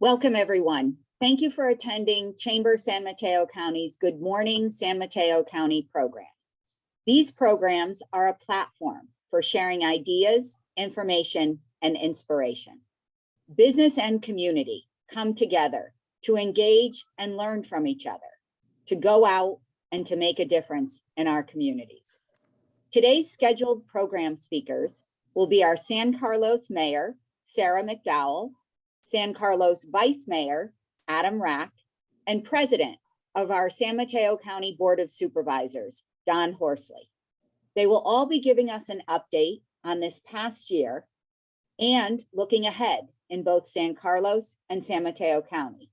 Welcome, everyone. Thank you for attending Chamber San Mateo County's Good Morning San Mateo County program. These programs are a platform for sharing ideas, information, and inspiration. Business and community come together to engage and learn from each other, to go out and to make a difference in our communities. Today's scheduled program speakers will be our San Carlos Mayor, Sara McDowell, San Carlos Vice Mayor, Adam Rack, and President of our San Mateo County Board of Supervisors, Don Horsley. They will all be giving us an update on this past year and looking ahead in both San Carlos and San Mateo County.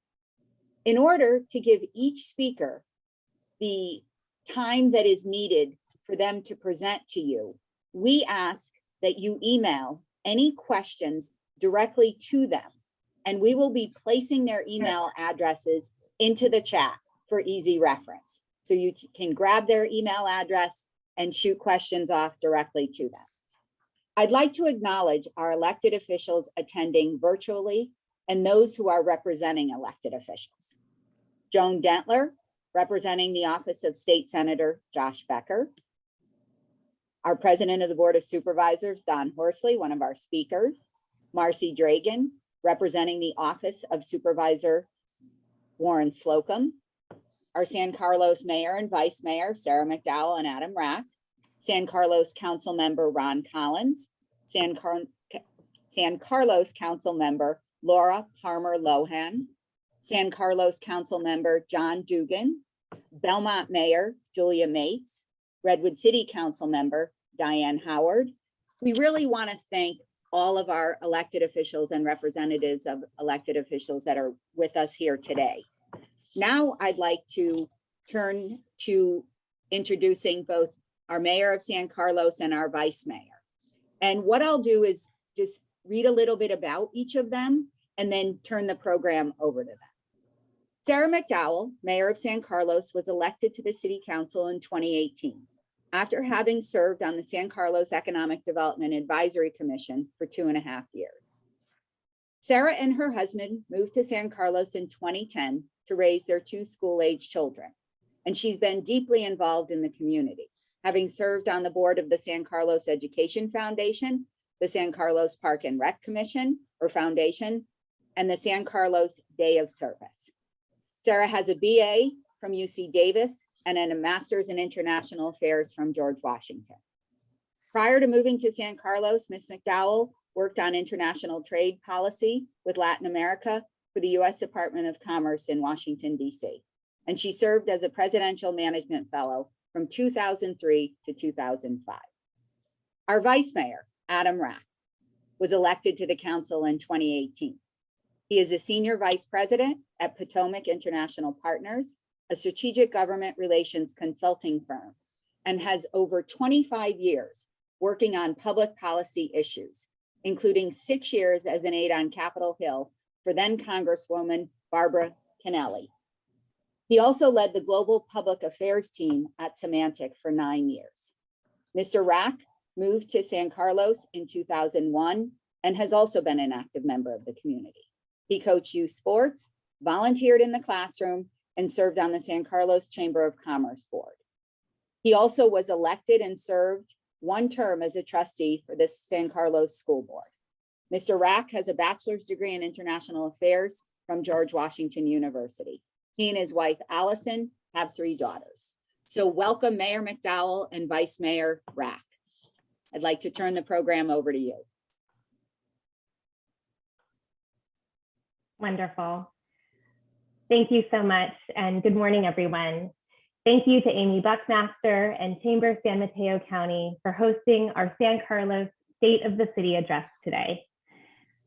In order to give each speaker the time that is needed for them to present to you, we ask that you email any questions directly to them, and we will be placing their email addresses into the chat for easy reference. So you can grab their email address and shoot questions off directly to them. I'd like to acknowledge our elected officials attending virtually and those who are representing elected officials. Joan Dentler, representing the Office of State Senator Josh Becker. Our President of the Board of Supervisors, Don Horsley, one of our speakers. Marcy Dragan, representing the Office of Supervisor Warren Slocum. Our San Carlos Mayor and Vice Mayor, Sara McDowell and Adam Rack. San Carlos Council Member Ron Collins. San Carlos Council Member Laura Palmer Lohan. San Carlos Council Member John Dugan. Belmont Mayor Julia Mates. Redwood City Council Member Diane Howard. We really want to thank all of our elected officials and representatives of elected officials that are with us here today. Now I'd like to turn to introducing both our Mayor of San Carlos and our Vice Mayor. And what I'll do is just read a little bit about each of them and then turn the program over to them. Sara McDowell, Mayor of San Carlos, was elected to the City Council in 2018. After having served on the San Carlos Economic Development Advisory Commission for 2.5 years. Sara and her husband moved to San Carlos in 2010 to raise their 2 school-age children, and she's been deeply involved in the community, having served on the board of the San Carlos Education Foundation, the San Carlos Park and Rec Commission, or Foundation, and the San Carlos Day of Service. Sara has a BA from UC Davis and then a master's in international affairs from George Washington. Prior to moving to San Carlos, Ms. McDowell worked on international trade policy with Latin America for the U.S. Department of Commerce in Washington, D.C. And she served as a presidential management fellow from 2003 to 2005. Our Vice Mayor, Adam Rack, was elected to the council in 2018. He is a senior vice president at Potomac International Partners, a strategic government relations consulting firm, and has over 25 years working on public policy issues, including 6 years as an aide on Capitol Hill for then Congresswoman Barbara Kennelly. He also led the global public affairs team at Symantec for 9 years. Mr. Rack moved to San Carlos in 2001 and has also been an active member of the community. He coached youth sports, volunteered in the classroom, and served on the San Carlos Chamber of Commerce Board. He also was elected and served 1 term as a trustee for the San Carlos School Board. Mr. Rack has a bachelor's degree in international affairs from George Washington University. He and his wife, Allison, have 3 daughters. So welcome, Mayor McDowell and Vice Mayor Rack. I'd like to turn the program over to you. Wonderful. Thank you so much, and good morning, everyone. Thank you to Amy Buckmaster and Chamber San Mateo County for hosting our San Carlos State of the City address today.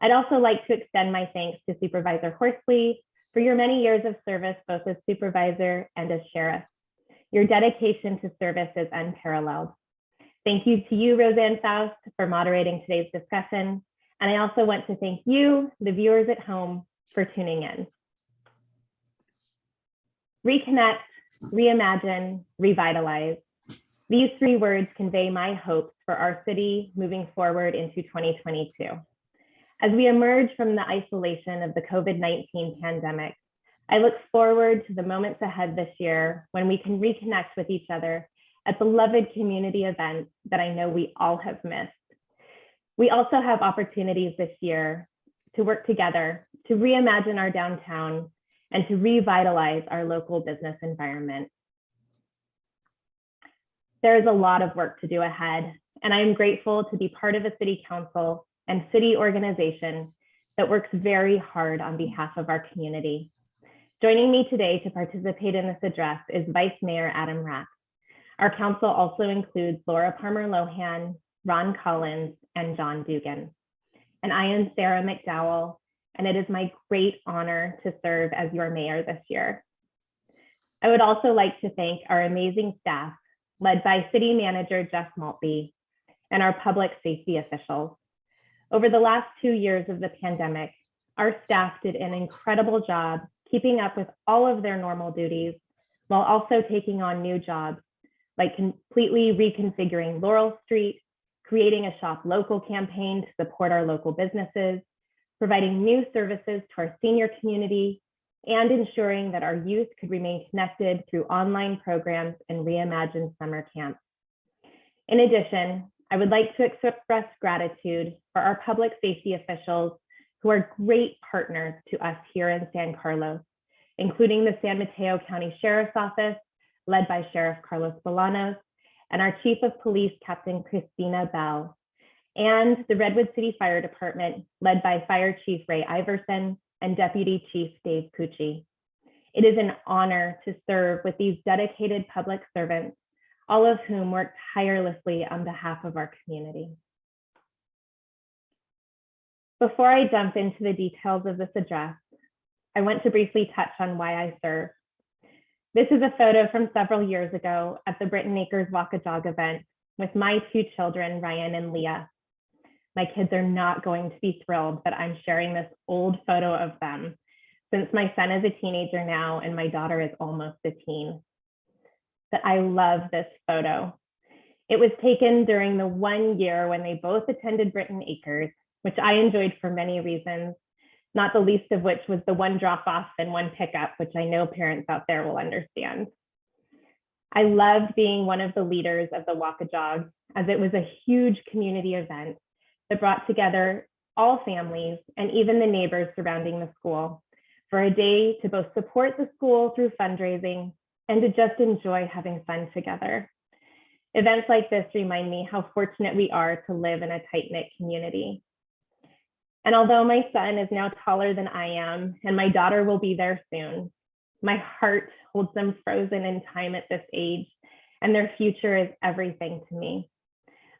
I'd also like to extend my thanks to Supervisor Horsley for your many years of service, both as supervisor and as sheriff. Your dedication to service is unparalleled. Thank you to you, Roseanne Faust, for moderating today's discussion. And I also want to thank you, the viewers at home, for tuning in. Reconnect, reimagine, revitalize. These 3 words convey my hopes for our city moving forward into 2022. As we emerge from the isolation of the COVID-19 pandemic, I look forward to the moments ahead this year when we can reconnect with each other at beloved community events that I know we all have missed. We also have opportunities this year to work together to reimagine our downtown and to revitalize our local business environment. There is a lot of work to do ahead, and I am grateful to be part of a city council and city organization that works very hard on behalf of our community. Joining me today to participate in this address is Vice Mayor Adam Rack. Our council also includes Laura Palmer-Lohan, Ron Collins, and John Dugan. And I am Sara McDowell, and it is my great honor to serve as your mayor this year. I would also like to thank our amazing staff, led by City Manager Jeff Maltby, and our public safety officials. Over the last 2 years of the pandemic, our staff did an incredible job keeping up with all of their normal duties while also taking on new jobs, like completely reconfiguring Laurel Street, creating a Shop Local campaign to support our local businesses, providing new services to our senior community, and ensuring that our youth could remain connected through online programs and reimagined summer camps. In addition, I would like to express gratitude for our public safety officials who are great partners to us here in San Carlos, including the San Mateo County Sheriff's Office, led by Sheriff Carlos Bolanos, and our Chief of Police, Captain Christina Bell, and the Redwood City Fire Department, led by Fire Chief Ray Iverson and Deputy Chief Dave Pucci. It is an honor to serve with these dedicated public servants, all of whom work tirelessly on behalf of our community. Before I jump into the details of this address, I want to briefly touch on why I serve. This is a photo from several years ago at the Britton Acres Walk a Jog event with my 2 children, Ryan and Leah. My kids are not going to be thrilled that I'm sharing this old photo of them, since my son is a teenager now and my daughter is almost a teen. But I love this photo. It was taken during the 1 year when they both attended Britton Acres, which I enjoyed for many reasons, not the least of which was the 1 drop-off and 1 pickup, which I know parents out there will understand. I loved being one of the leaders of the Walk a Jog, as it was a huge community event that brought together all families and even the neighbors surrounding the school for a day to both support the school through fundraising and to just enjoy having fun together. Events like this remind me how fortunate we are to live in a tight-knit community. And although my son is now taller than I am, and my daughter will be there soon, my heart holds them frozen in time at this age, and their future is everything to me.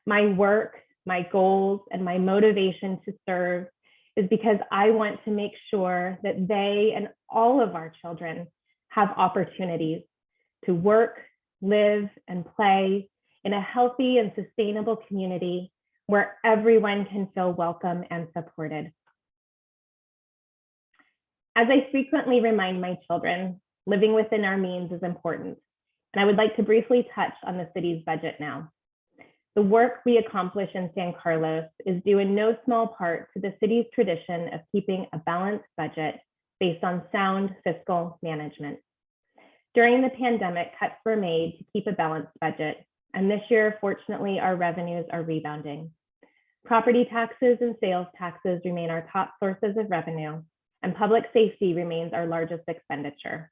My work, my goals, and my motivation to serve is because I want to make sure that they and all of our children have opportunities to work, live, and play in a healthy and sustainable community where everyone can feel welcome and supported. As I frequently remind my children, living within our means is important, and I would like to briefly touch on the city's budget now. The work we accomplish in San Carlos is due in no small part to the city's tradition of keeping a balanced budget based on sound fiscal management. During the pandemic, cuts were made to keep a balanced budget, and this year, fortunately, our revenues are rebounding. Property taxes and sales taxes remain our top sources of revenue, and public safety remains our largest expenditure.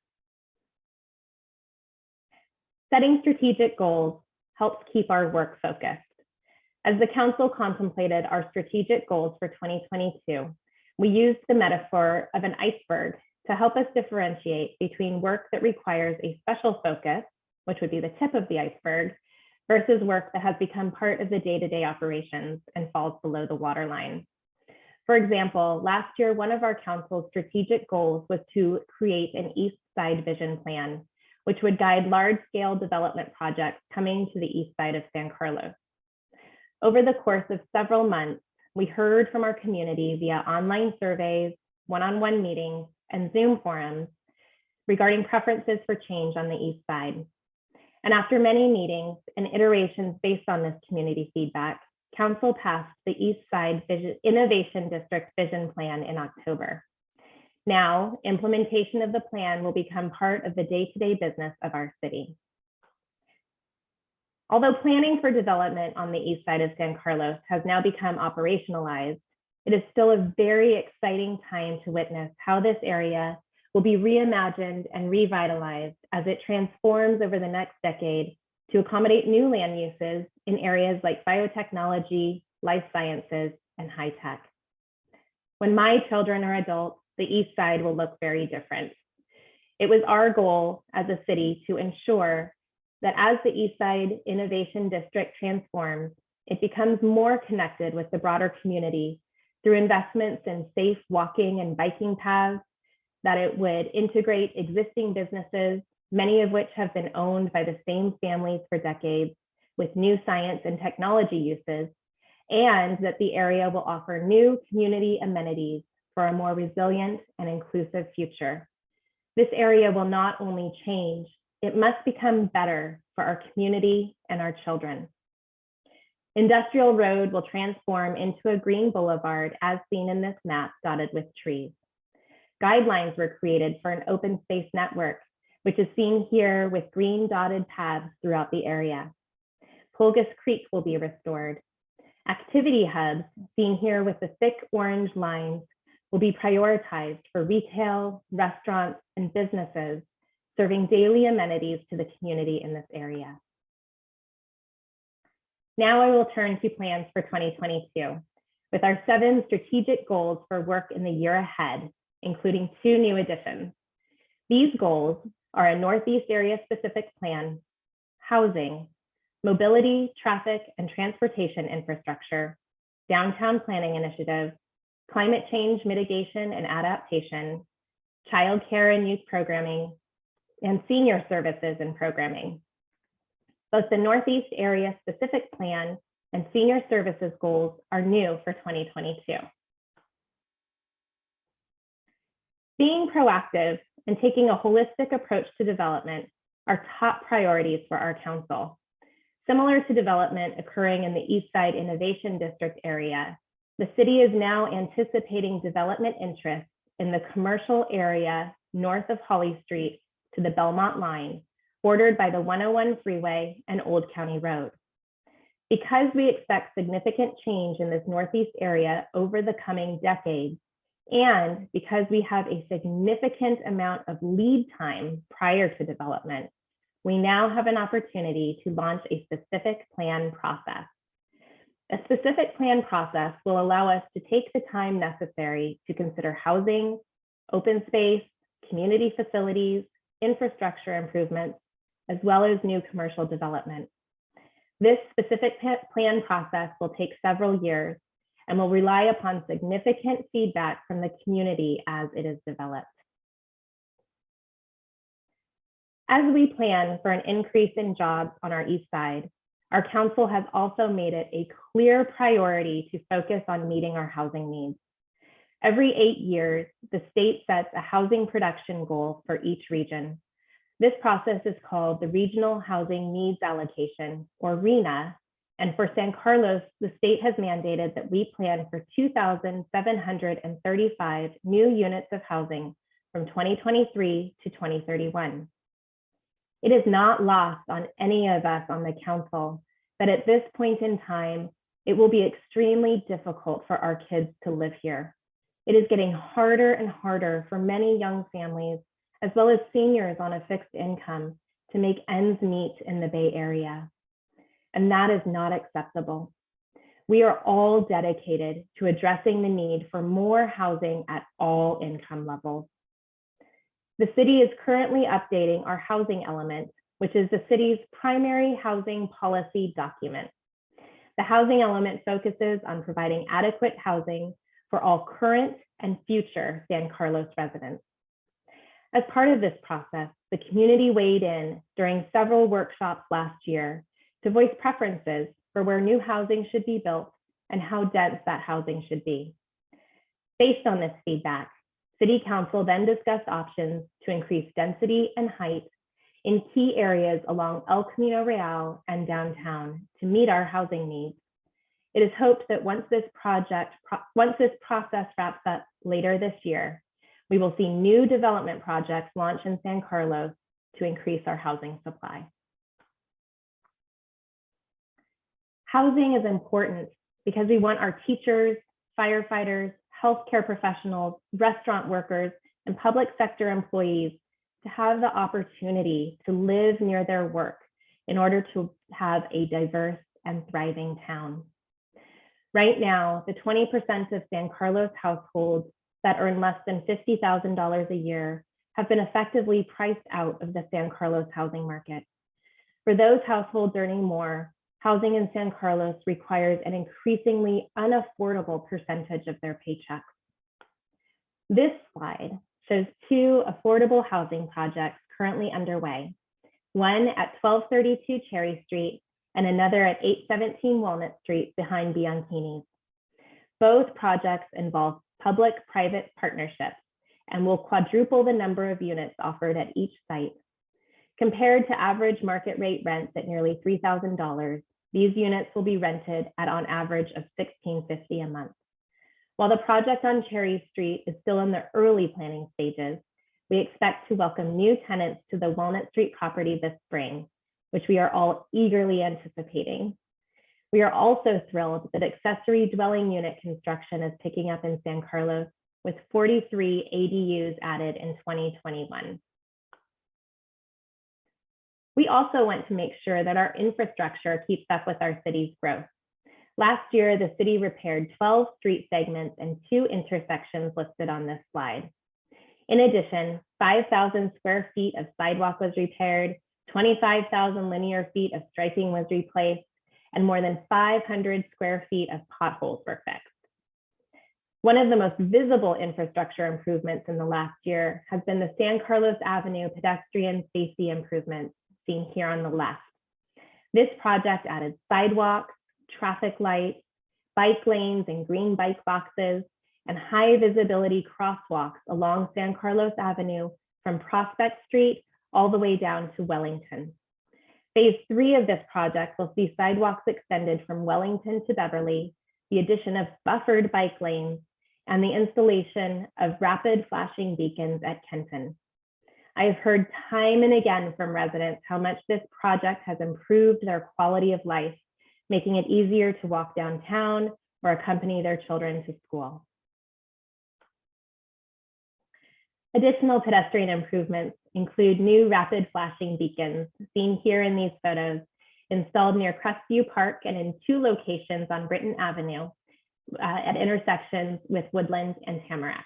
Setting strategic goals helps keep our work focused. As the council contemplated our strategic goals for 2022, we used the metaphor of an iceberg to help us differentiate between work that requires a special focus, which would be the tip of the iceberg, versus work that has become part of the day-to-day operations and falls below the waterline. For example, last year, one of our council's strategic goals was to create an East Side Vision Plan, which would guide large-scale development projects coming to the east side of San Carlos. Over the course of several months, we heard from our community via online surveys, one-on-one meetings, and Zoom forums regarding preferences for change on the east side. And after many meetings and iterations based on this community feedback, Council passed the East Side Innovation District Vision Plan in October. Now, implementation of the plan will become part of the day-to-day business of our city. Although planning for development on the east side of San Carlos has now become operationalized, it is still a very exciting time to witness how this area will be reimagined and revitalized as it transforms over the next decade to accommodate new land uses in areas like biotechnology, life sciences, and high tech. When my children are adults, the east side will look very different. It was our goal as a city to ensure that as the East Side Innovation District transforms, it becomes more connected with the broader community through investments in safe walking and biking paths, that it would integrate existing businesses, many of which have been owned by the same families for decades, with new science and technology uses, and that the area will offer new community amenities for a more resilient and inclusive future. This area will not only change, it must become better for our community and our children. Industrial Road will transform into a green boulevard as seen in this map dotted with trees. Guidelines were created for an open space network, which is seen here with green dotted paths throughout the area. Pulgas Creek will be restored. Activity hubs, seen here with the thick orange lines, will be prioritized for retail, restaurants, and businesses, serving daily amenities to the community in this area. Now I will turn to plans for 2022, with our 7 strategic goals for work in the year ahead, including 2 new additions. These goals are a Northeast area specific plan, housing, mobility, traffic, and transportation infrastructure, downtown planning initiative, climate change mitigation and adaptation, childcare and youth programming, and senior services and programming. Both the Northeast area specific plan and senior services goals are new for 2022. Being proactive and taking a holistic approach to development are top priorities for our council. Similar to development occurring in the East Side Innovation District area, the city is now anticipating development interests in the commercial area north of Holly Street to the Belmont line, bordered by the 101 freeway and Old County Road. Because we expect significant change in this Northeast area over the coming decades, and because we have a significant amount of lead time prior to development, we now have an opportunity to launch a specific plan process. A specific plan process will allow us to take the time necessary to consider housing, open space, community facilities, infrastructure improvements, as well as new commercial development. This specific plan process will take several years and will rely upon significant feedback from the community as it is developed. As we plan for an increase in jobs on our east side, our council has also made it a clear priority to focus on meeting our housing needs. Every 8 years, the state sets a housing production goal for each region. This process is called the Regional Housing Needs Allocation, or RHNA, and for San Carlos, the state has mandated that we plan for 2,735 new units of housing from 2023 to 2031. It is not lost on any of us on the council that at this point in time, it will be extremely difficult for our kids to live here. It is getting harder and harder for many young families, as well as seniors on a fixed income, to make ends meet in the Bay Area. And that is not acceptable. We are all dedicated to addressing the need for more housing at all income levels. The city is currently updating our housing element, which is the city's primary housing policy document. The housing element focuses on providing adequate housing for all current and future San Carlos residents. As part of this process, the community weighed in during several workshops last year to voice preferences for where new housing should be built and how dense that housing should be. Based on this feedback, City Council then discussed options to increase density and height in key areas along El Camino Real and downtown to meet our housing needs. It is hoped that once this process wraps up later this year, we will see new development projects launch in San Carlos to increase our housing supply. Housing is important because we want our teachers, firefighters, healthcare professionals, restaurant workers, and public sector employees to have the opportunity to live near their work in order to have a diverse and thriving town. Right now, the 20% of San Carlos households that earn less than $50,000 a year have been effectively priced out of the San Carlos housing market. For those households earning more, housing in San Carlos requires an increasingly unaffordable percentage of their paychecks. This slide shows two affordable housing projects currently underway, one at 1232 Cherry Street and another at 817 Walnut Street behind Bianchini's. Both projects involve public-private partnerships and will quadruple the number of units offered at each site. Compared to average market rate rents at nearly $3,000, these units will be rented at on average of $1,650 a month. While the project on Cherry Street is still in the early planning stages, we expect to welcome new tenants to the Walnut Street property this spring, which we are all eagerly anticipating. We are also thrilled that accessory dwelling unit construction is picking up in San Carlos, with 43 ADUs added in 2021. We also want to make sure that our infrastructure keeps up with our city's growth. Last year, the city repaired 12 street segments and 2 intersections listed on this slide. In addition, 5,000 square feet of sidewalk was repaired, 25,000 linear feet of striping was replaced, and more than 500 square feet of potholes were fixed. One of the most visible infrastructure improvements in the last year has been the San Carlos Avenue pedestrian safety improvements seen here on the left. This project added sidewalks, traffic lights, bike lanes and green bike boxes, and high visibility crosswalks along San Carlos Avenue from Prospect Street all the way down to Wellington. Phase 3 of this project will see sidewalks extended from Wellington to Beverly, the addition of buffered bike lanes, and the installation of rapid flashing beacons at Kenton. I have heard time and again from residents how much this project has improved their quality of life, making it easier to walk downtown or accompany their children to school. Additional pedestrian improvements include new rapid flashing beacons seen here in these photos, installed near Crestview Park and in 2 locations on Britton Avenue at intersections with Woodland and Tamarack.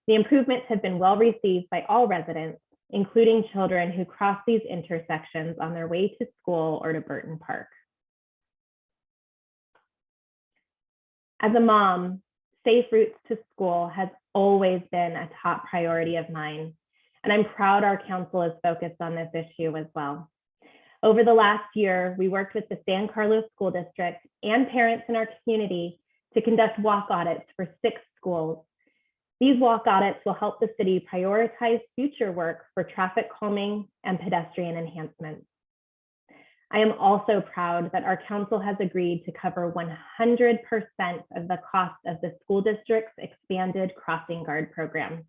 The improvements have been well received by all residents, including children who cross these intersections on their way to school or to Burton Park. As a mom, safe routes to school has always been a top priority of mine, and I'm proud our council is focused on this issue as well. Over the last year, we worked with the San Carlos School District and parents in our community to conduct walk audits for 6 schools. These walk audits will help the city prioritize future work for traffic calming and pedestrian enhancements. I am also proud that our council has agreed to cover 100% of the cost of the school district's expanded crossing guard program.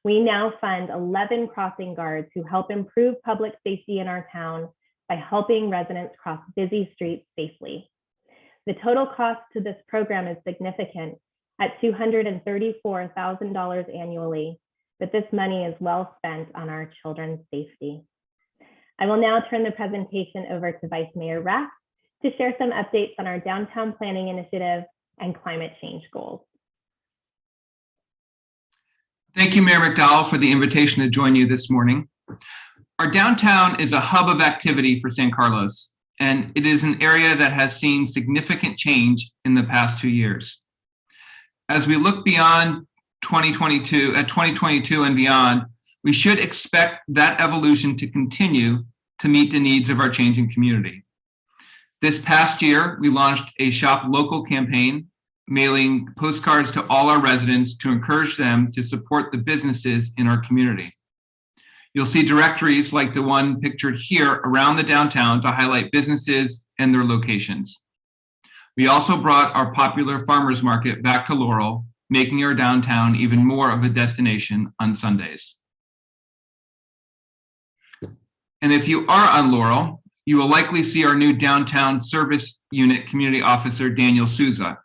We now fund 11 crossing guards who help improve public safety in our town by helping residents cross busy streets safely. The total cost to this program is significant at $234,000 annually, but this money is well spent on our children's safety. I will now turn the presentation over to Vice Mayor Rath to share some updates on our downtown planning initiative and climate change goals. Thank you, Mayor McDowell, for the invitation to join you this morning. Our downtown is a hub of activity for San Carlos, and it is an area that has seen significant change in the past 2 years. As we look beyond 2022 and beyond, we should expect that evolution to continue to meet the needs of our changing community. This past year, we launched a Shop Local campaign, mailing postcards to all our residents to encourage them to support the businesses in our community. You'll see directories like the one pictured here around the downtown to highlight businesses and their locations. We also brought our popular farmers market back to Laurel, making our downtown even more of a destination on Sundays. And if you are on Laurel, you will likely see our new downtown service unit community officer, Daniel Souza.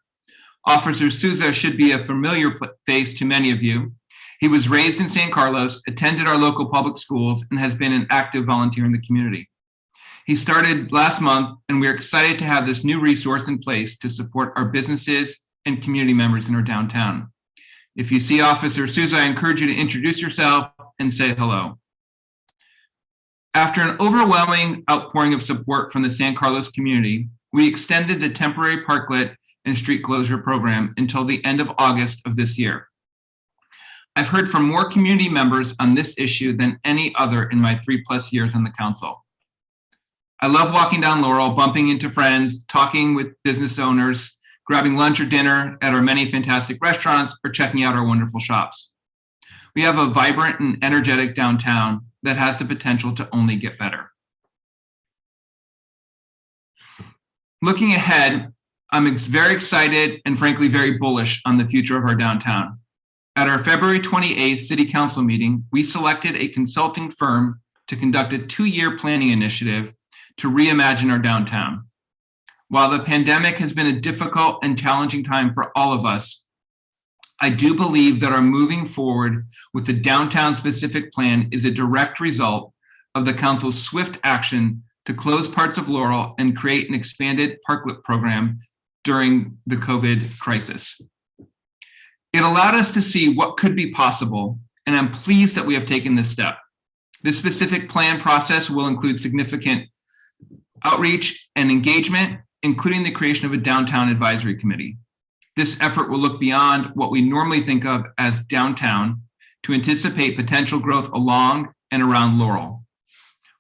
Officer Souza should be a familiar face to many of you. He was raised in San Carlos, attended our local public schools, and has been an active volunteer in the community. He started last month, and we're excited to have this new resource in place to support our businesses and community members in our downtown. If you see Officer Souza, I encourage you to introduce yourself and say hello. After an overwhelming outpouring of support from the San Carlos community, we extended the temporary parklet and street closure program until the end of August of this year. I've heard from more community members on this issue than any other in my 3+ years on the council. I love walking down Laurel, bumping into friends, talking with business owners, grabbing lunch or dinner at our many fantastic restaurants, or checking out our wonderful shops. We have a vibrant and energetic downtown that has the potential to only get better. Looking ahead, I'm very excited and frankly very bullish on the future of our downtown. At our February 28th City Council meeting, we selected a consulting firm to conduct a 2-year planning initiative to reimagine our downtown. While the pandemic has been a difficult and challenging time for all of us, I do believe that our moving forward with the downtown specific plan is a direct result of the council's swift action to close parts of Laurel and create an expanded parklet program during the COVID crisis. It allowed us to see what could be possible, and I'm pleased that we have taken this step. This specific plan process will include significant outreach and engagement, including the creation of a downtown advisory committee. This effort will look beyond what we normally think of as downtown to anticipate potential growth along and around Laurel.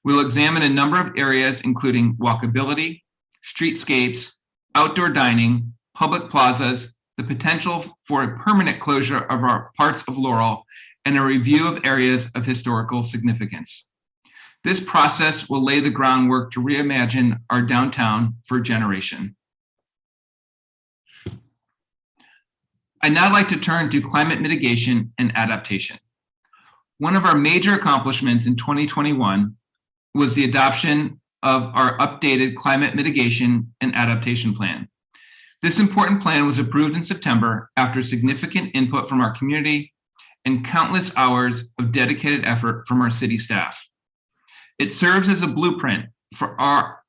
We'll examine a number of areas, including walkability, streetscapes, outdoor dining, public plazas, the potential for a permanent closure of our parts of Laurel, and a review of areas of historical significance. This process will lay the groundwork to reimagine our downtown for a generation. I'd now like to turn to climate mitigation and adaptation. One of our major accomplishments in 2021 was the adoption of our updated climate mitigation and adaptation plan. This important plan was approved in September after significant input from our community and countless hours of dedicated effort from our city staff. It serves as a blueprint for how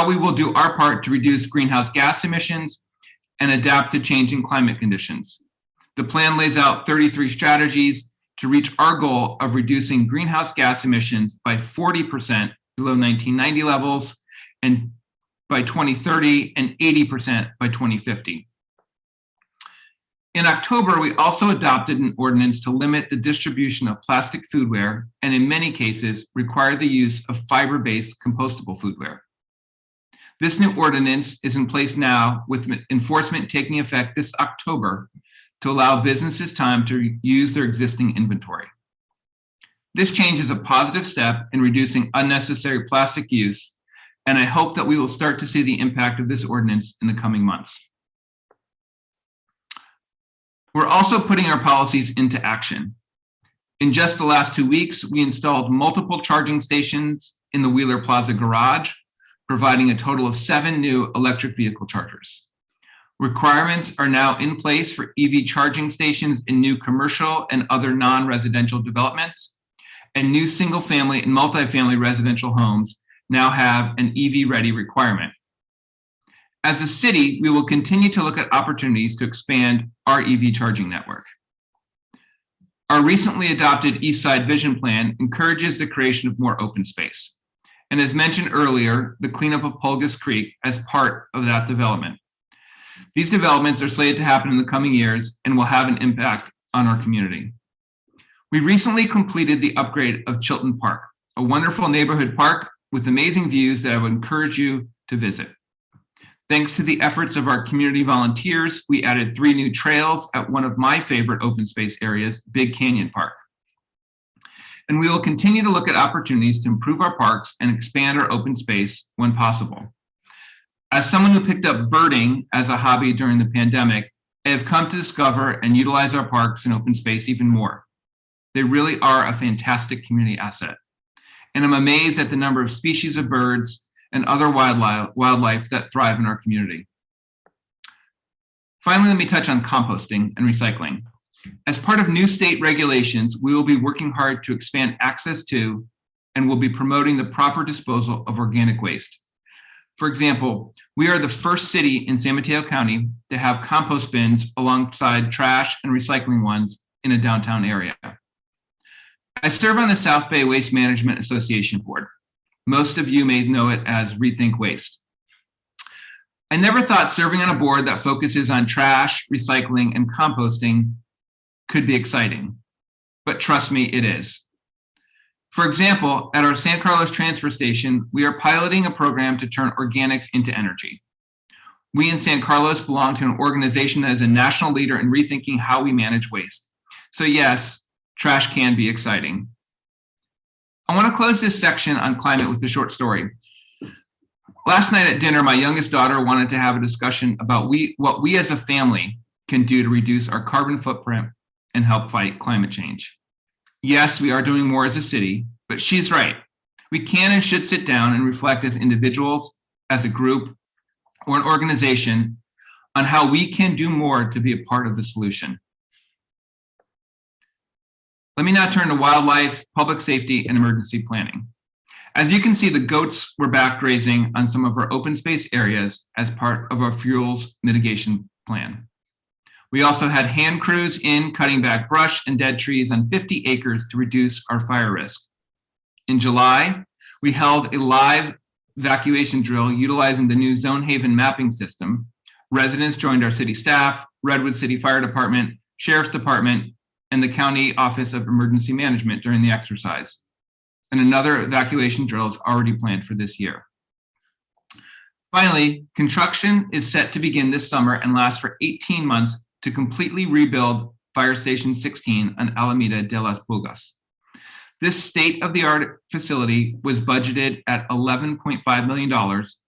we will do our part to reduce greenhouse gas emissions and adapt to changing climate conditions. The plan lays out 33 strategies to reach our goal of reducing greenhouse gas emissions by 40% below 1990 levels, and by 2030 and 80% by 2050. In October, we also adopted an ordinance to limit the distribution of plastic foodware and in many cases require the use of fiber-based compostable foodware. This new ordinance is in place now with enforcement taking effect this October to allow businesses time to use their existing inventory. This change is a positive step in reducing unnecessary plastic use, and I hope that we will start to see the impact of this ordinance in the coming months. We're also putting our policies into action. In just the last 2 weeks, we installed multiple charging stations in the Wheeler Plaza garage, providing a total of 7 new electric vehicle chargers. Requirements are now in place for EV charging stations in new commercial and other non-residential developments, and new single-family and multifamily residential homes now have an EV-ready requirement. As a city, we will continue to look at opportunities to expand our EV charging network. Our recently adopted East Side Vision Plan encourages the creation of more open space. And as mentioned earlier, the cleanup of Pulgas Creek as part of that development. These developments are slated to happen in the coming years and will have an impact on our community. We recently completed the upgrade of Chilton Park, a wonderful neighborhood park with amazing views that I would encourage you to visit. Thanks to the efforts of our community volunteers, we added 3 new trails at one of my favorite open space areas, Big Canyon Park. And we will continue to look at opportunities to improve our parks and expand our open space when possible. As someone who picked up birding as a hobby during the pandemic, I have come to discover and utilize our parks and open space even more. They really are a fantastic community asset. And I'm amazed at the number of species of birds and other wildlife that thrive in our community. Finally, let me touch on composting and recycling. As part of new state regulations, we will be working hard to expand access to and will be promoting the proper disposal of organic waste. For example, we are the first city in San Mateo County to have compost bins alongside trash and recycling ones in a downtown area. I serve on the South Bay Waste Management Association board. Most of you may know it as Rethink Waste. I never thought serving on a board that focuses on trash, recycling, and composting could be exciting, but trust me, it is. For example, at our San Carlos transfer station, we are piloting a program to turn organics into energy. We in San Carlos belong to an organization that is a national leader in rethinking how we manage waste. So yes, trash can be exciting. I want to close this section on climate with a short story. Last night at dinner, my youngest daughter wanted to have a discussion about what we as a family can do to reduce our carbon footprint and help fight climate change. Yes, we are doing more as a city, but she's right. We can and should sit down and reflect as individuals, as a group, or an organization on how we can do more to be a part of the solution. Let me now turn to wildlife, public safety, and emergency planning. As you can see, the goats were back grazing on some of our open space areas as part of our fuels mitigation plan. We also had hand crews in cutting back brush and dead trees on 50 acres to reduce our fire risk. In July, we held a live evacuation drill utilizing the new Zone Haven mapping system. Residents joined our city staff, Redwood City Fire Department, Sheriff's Department, and the County Office of Emergency Management during the exercise. And another evacuation drill is already planned for this year. Finally, construction is set to begin this summer and last for 18 months to completely rebuild Fire Station 16 on Alameda de las Pulgas. This state-of-the-art facility was budgeted at $11.5 million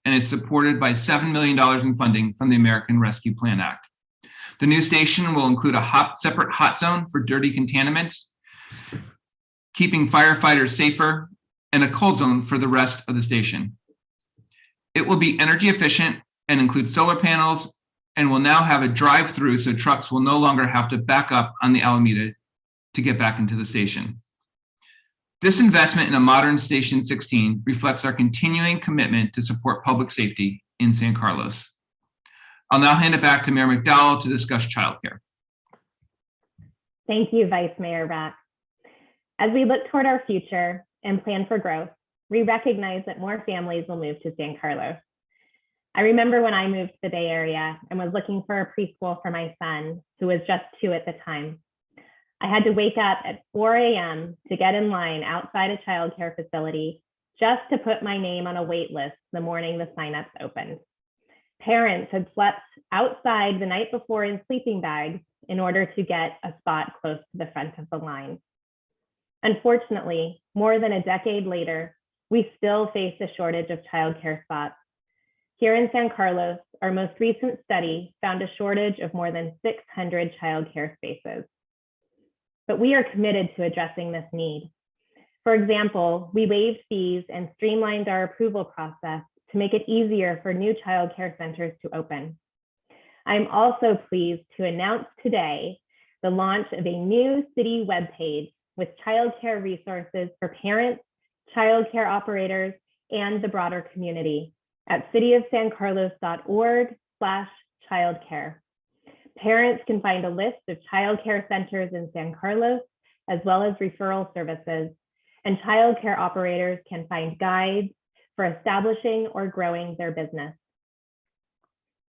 and is supported by $7 million in funding from the American Rescue Plan Act. The new station will include a separate hot zone for dirty contaminants, keeping firefighters safer, and a cold zone for the rest of the station. It will be energy efficient and include solar panels, and will now have a drive-through so trucks will no longer have to back up on the Alameda to get back into the station. This investment in a modern Station 16 reflects our continuing commitment to support public safety in San Carlos. I'll now hand it back to Mayor McDowell to discuss childcare. Thank you, Vice Mayor Rack. As we look toward our future and plan for growth, we recognize that more families will move to San Carlos. I remember when I moved to the Bay Area and was looking for a preschool for my son, who was just 2 at the time. I had to wake up at 4 a.m. to get in line outside a childcare facility just to put my name on a wait list the morning the signups opened. Parents had slept outside the night before in sleeping bags in order to get a spot close to the front of the line. Unfortunately, more than a decade later, we still face a shortage of childcare spots. Here in San Carlos, our most recent study found a shortage of more than 600 childcare spaces. But we are committed to addressing this need. For example, we waived fees and streamlined our approval process to make it easier for new childcare centers to open. I'm also pleased to announce today the launch of a new city webpage with childcare resources for parents, childcare operators, and the broader community at cityofsancarlos.org/childcare. Parents can find a list of childcare centers in San Carlos, as well as referral services, and childcare operators can find guides for establishing or growing their business.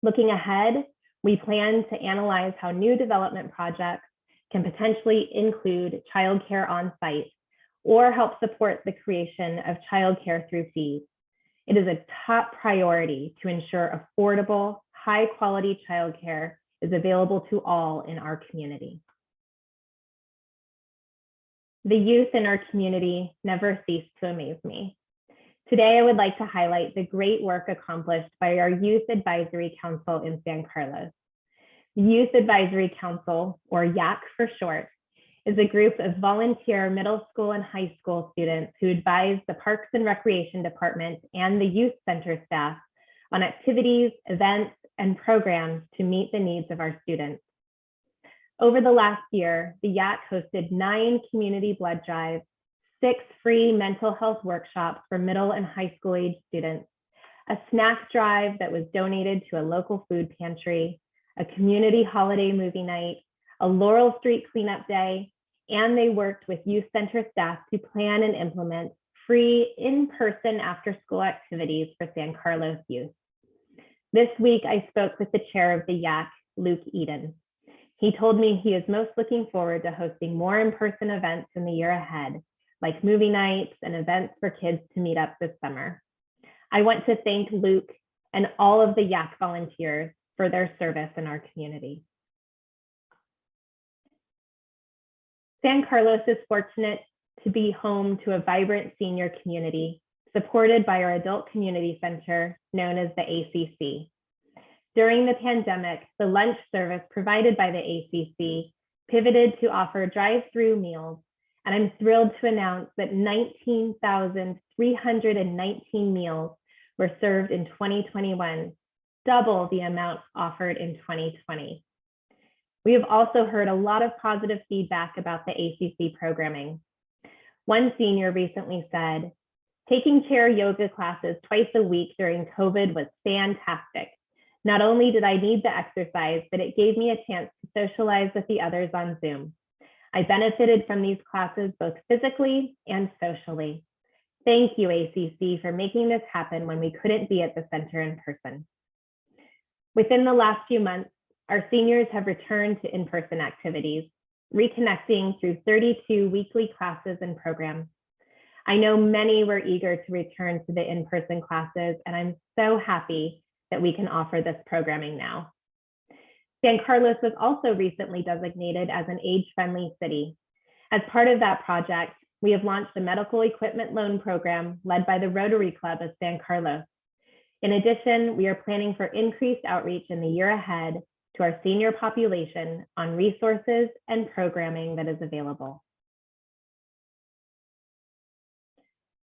Looking ahead, we plan to analyze how new development projects can potentially include childcare on site or help support the creation of childcare through fees. It is a top priority to ensure affordable, high-quality childcare is available to all in our community. The youth in our community never cease to amaze me. Today, I would like to highlight the great work accomplished by our Youth Advisory Council in San Carlos. The Youth Advisory Council, or YAC for short, is a group of volunteer middle school and high school students who advise the Parks and Recreation Department and the Youth Center staff on activities, events, and programs to meet the needs of our students. Over the last year, the YAC hosted 9 community blood drives, 6 free mental health workshops for middle and high school age students, a snack drive that was donated to a local food pantry, a community holiday movie night, a Laurel Street cleanup day, and they worked with Youth Center staff to plan and implement free in-person after-school activities for San Carlos youth. This week, I spoke with the chair of the YAC, Luke Eden. He told me he is most looking forward to hosting more in-person events in the year ahead, like movie nights and events for kids to meet up this summer. I want to thank Luke and all of the YAC volunteers for their service in our community. San Carlos is fortunate to be home to a vibrant senior community supported by our adult community center known as the ACC. During the pandemic, the lunch service provided by the ACC pivoted to offer drive-through meals, and I'm thrilled to announce that 19,319 meals were served in 2021, double the amount offered in 2020. We have also heard a lot of positive feedback about the ACC programming. One senior recently said, "Taking chair yoga classes twice a week during COVID was fantastic. Not only did I need the exercise, but it gave me a chance to socialize with the others on Zoom. I benefited from these classes both physically and socially. Thank you, ACC, for making this happen when we couldn't be at the center in person." Within the last few months, our seniors have returned to in-person activities, reconnecting through 32 weekly classes and programs. I know many were eager to return to the in-person classes, and I'm so happy that we can offer this programming now. San Carlos was also recently designated as an age-friendly city. As part of that project, we have launched a medical equipment loan program led by the Rotary Club of San Carlos. In addition, we are planning for increased outreach in the year ahead to our senior population on resources and programming that is available.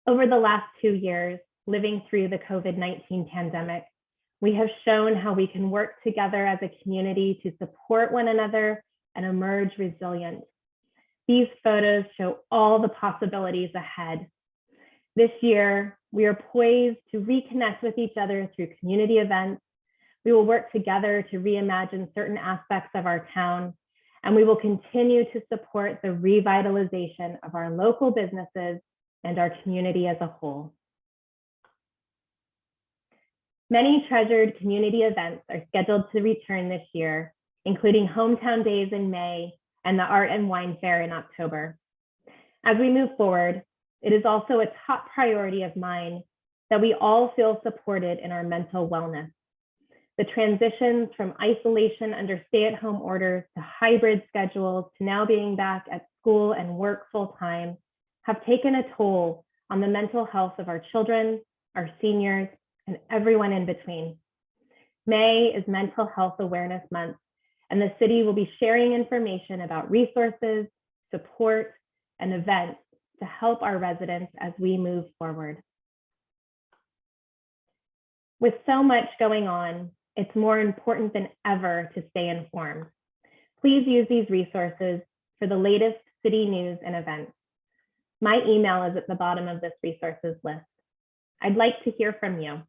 Over the last 2 years, living through the COVID-19 pandemic, we have shown how we can work together as a community to support one another and emerge resilient. These photos show all the possibilities ahead. This year, we are poised to reconnect with each other through community events. We will work together to reimagine certain aspects of our town, and we will continue to support the revitalization of our local businesses and our community as a whole. Many treasured community events are scheduled to return this year, including Hometown Days in May and the Art and Wine Fair in October. As we move forward, it is also a top priority of mine that we all feel supported in our mental wellness. The transitions from isolation under stay-at-home orders to hybrid schedules to now being back at school and work full-time have taken a toll on the mental health of our children, our seniors, and everyone in between. May is Mental Health Awareness Month, and the city will be sharing information about resources, support, and events to help our residents as we move forward. With so much going on, it's more important than ever to stay informed. Please use these resources for the latest city news and events. My email is at the bottom of this resources list. I'd like to hear from you.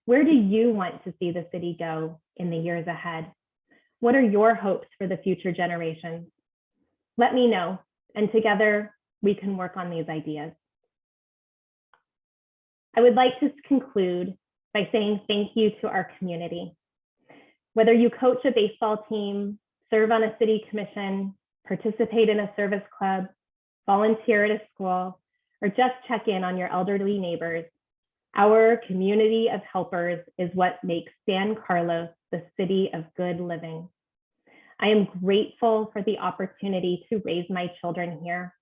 Where do you want to see the city go in the years ahead? What are your hopes for the future generations? Let me know, and together we can work on these ideas. I would like to conclude by saying thank you to our community. Whether you coach a baseball team, serve on a city commission, participate in a service club, volunteer at a school, or just check in on your elderly neighbors, our community of helpers is what makes San Carlos the city of good living. I am grateful for the opportunity to raise my children here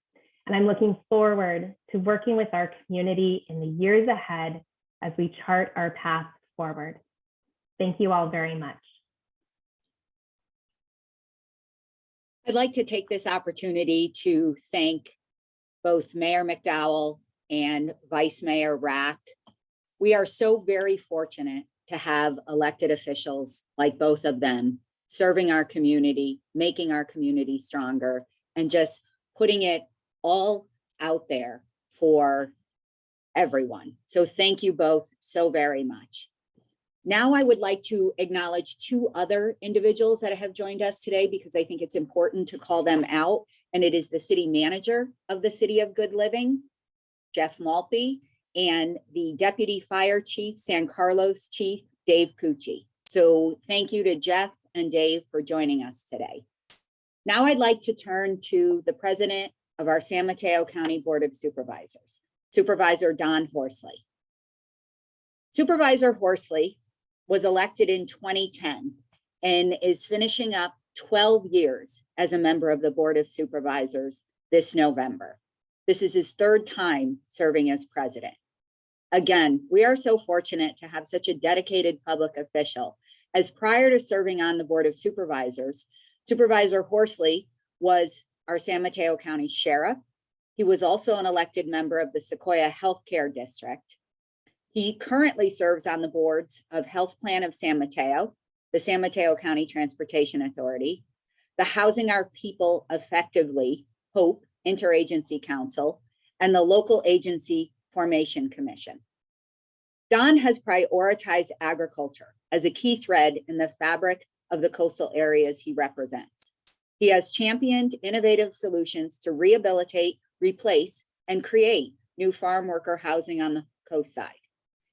and I'm looking forward to working with our community in the years ahead as we chart our path forward. Thank you all very much. I'd like to take this opportunity to thank both Mayor McDowell and Vice Mayor Rack. We are so very fortunate to have elected officials like both of them serving our community, making our community stronger, and just putting it all out there for everyone. So thank you both so very much. Now I would like to acknowledge two other individuals that have joined us today because I think it's important to call them out. And it is the city manager of the City of Good Living, Jeff Malpe, and the Deputy Fire Chief, San Carlos Chief, Dave Pucci. So thank you to Jeff and Dave for joining us today. Now I'd like to turn to the president of our San Mateo County Board of Supervisors, Supervisor Don Horsley. Supervisor Horsley was elected in 2010 and is finishing up 12 years as a member of the Board of Supervisors this November. This is his third time serving as president. Again, we are so fortunate to have such a dedicated public official, as prior to serving on the Board of Supervisors, Supervisor Horsley was our San Mateo County Sheriff. He was also an elected member of the Sequoia Healthcare District. He currently serves on the boards of Health Plan of San Mateo, the San Mateo County Transportation Authority, the Housing Our People Effectively, HOPE Interagency Council, and the Local Agency Formation Commission. Don has prioritized agriculture as a key thread in the fabric of the coastal areas he represents. He has championed innovative solutions to rehabilitate, replace, and create new farm worker housing on the coast side.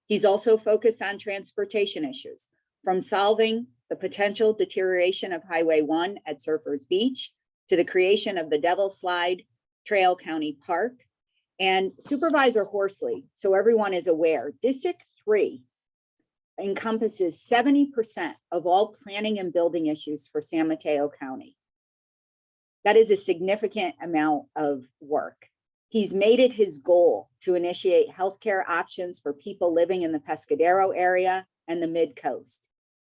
He's also focused on transportation issues, from solving the potential deterioration of Highway 1 at Surfers Beach to the creation of the Devil's Slide Trail County Park. And Supervisor Horsley, so everyone is aware, District 3 encompasses 70% of all planning and building issues for San Mateo County. That is a significant amount of work. He's made it his goal to initiate healthcare options for people living in the Pescadero area and the Mid-Coast.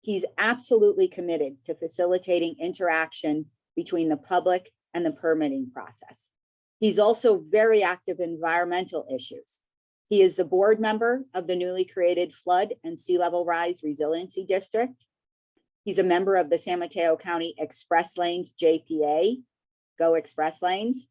He's absolutely committed to facilitating interaction between the public and the permitting process. He's also very active in environmental issues. He is the board member of the newly created Flood and Sea Level Rise Resiliency District. He's a member of the San Mateo County Express Lanes JPA, Go Express Lanes,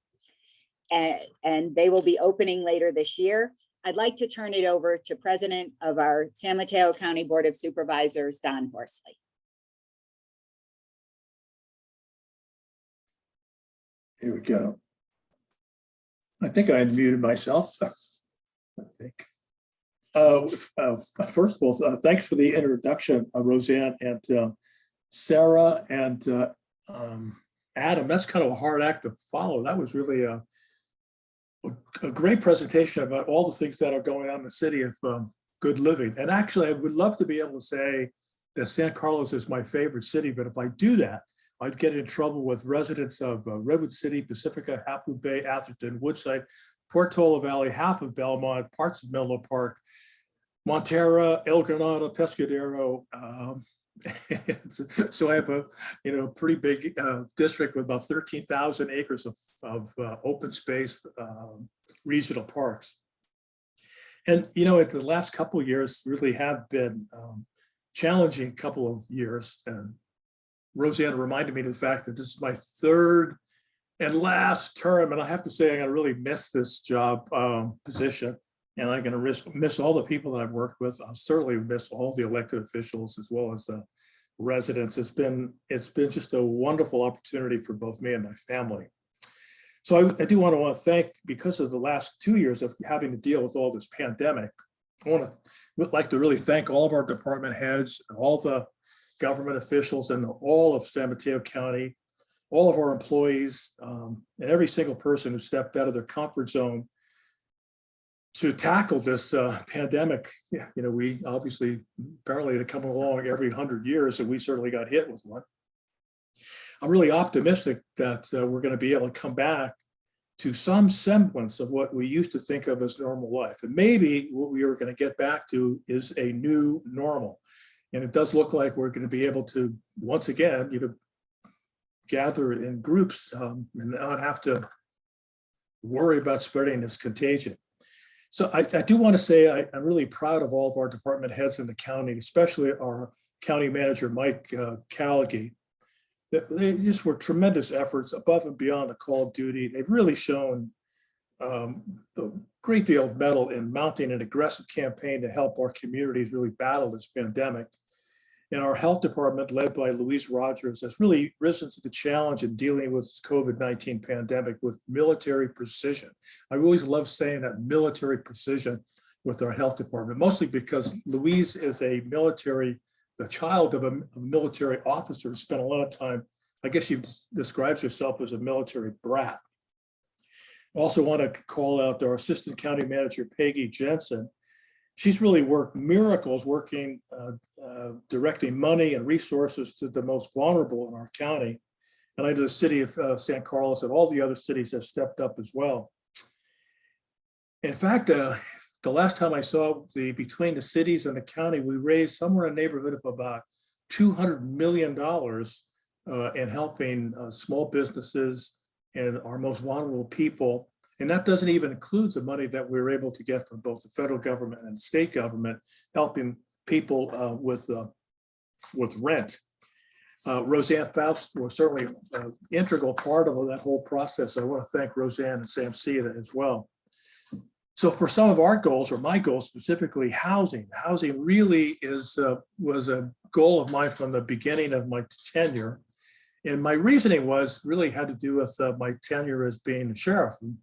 and they will be opening later this year. I'd like to turn it over to President of our San Mateo County Board of Supervisors, Don Horsley. Here we go. I think I unmuted myself. I think. First of all, thanks for the introduction, Roseanne and Sara and Adam. That's kind of a hard act to follow. That was really a great presentation about all the things that are going on in the city of good living. And actually, I would love to be able to say that San Carlos is my favorite city, but if I do that, I'd get in trouble with residents of Redwood City, Pacifica, Half Moon Bay, Atherton, Woodside, Portola Valley, half of Belmont, parts of Menlo Park, Montera, El Granado, Pescadero. So I have a pretty big district with about 13,000 acres of open space regional parks. And at the last couple of years really have been challenging couple of years. And Roseanne reminded me of the fact that this is my third and last term, and I have to say I'm going to really miss this job position. And I'm going to miss all the people that I've worked with. I'll certainly miss all the elected officials as well as the residents. It's been just a wonderful opportunity for both me and my family. So I do want to thank, because of the last 2 years of having to deal with all this pandemic, would like to really thank all of our department heads, and all the government officials, and all of San Mateo County, all of our employees, and every single person who stepped out of their comfort zone to tackle this pandemic. We obviously, apparently they come along every 100 years, and we certainly got hit with one. I'm really optimistic that we're going to be able to come back to some semblance of what we used to think of as normal life. And maybe what we are going to get back to is a new normal. And it does look like we're going to be able to, once again, gather in groups and not have to worry about spreading this contagion. So I do want to say I'm really proud of all of our department heads in the county, especially our county manager, Mike Callaghy. They just were tremendous efforts above and beyond the call of duty. They've really shown a great deal of mettle in mounting an aggressive campaign to help our communities really battle this pandemic. And our health department, led by Louise Rogers, has really risen to the challenge in dealing with this COVID-19 pandemic with military precision. I always love saying that, military precision, with our health department, mostly because Louise is the child of a military officer who spent a lot of time, I guess she describes herself as a military brat. I also want to call out our assistant county manager, Peggy Jensen. She's really worked miracles working, directing money and resources to the most vulnerable in our county. And I know the city of San Carlos and all the other cities have stepped up as well. In fact, the last time I saw between the cities and the county, we raised somewhere in the neighborhood of about $200 million in helping small businesses and our most vulnerable people. And that doesn't even include the money that we were able to get from both the federal government and state government, helping people with rent. Roseanne Faust was certainly an integral part of that whole process. I want to thank Roseanne and Sam Ceda as well. So for some of our goals, or my goals specifically, housing really was a goal of mine from the beginning of my tenure. And my reasoning really had to do with my tenure as being the sheriff. And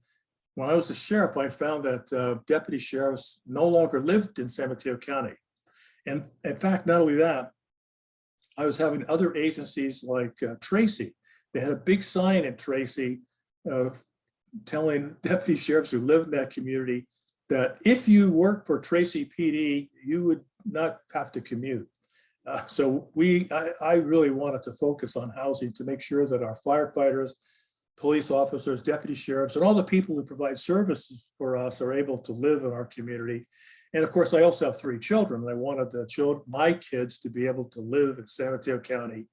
when I was the sheriff, I found that deputy sheriffs no longer lived in San Mateo County. And in fact, not only that, I was having other agencies like Tracy. They had a big sign in Tracy telling deputy sheriffs who live in that community that if you work for Tracy PD, you would not have to commute. So I really wanted to focus on housing to make sure that our firefighters, police officers, deputy sheriffs, and all the people who provide services for us are able to live in our community. And of course, I also have 3 children, and I wanted my kids to be able to live in San Mateo County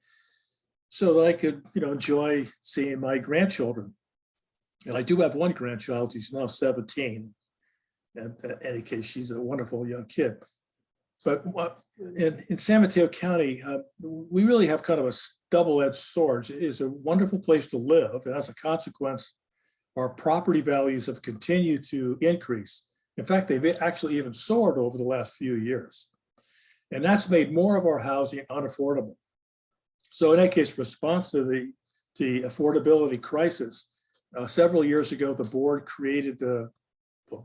so that I could, enjoy seeing my grandchildren. And I do have one grandchild. She's now 17. And in any case, she's a wonderful young kid. But in San Mateo County, we really have kind of a double-edged sword. It is a wonderful place to live. And as a consequence, our property values have continued to increase. In fact, they've actually even soared over the last few years. And that's made more of our housing unaffordable. So in that case, response to the affordability crisis, several years ago, the board created a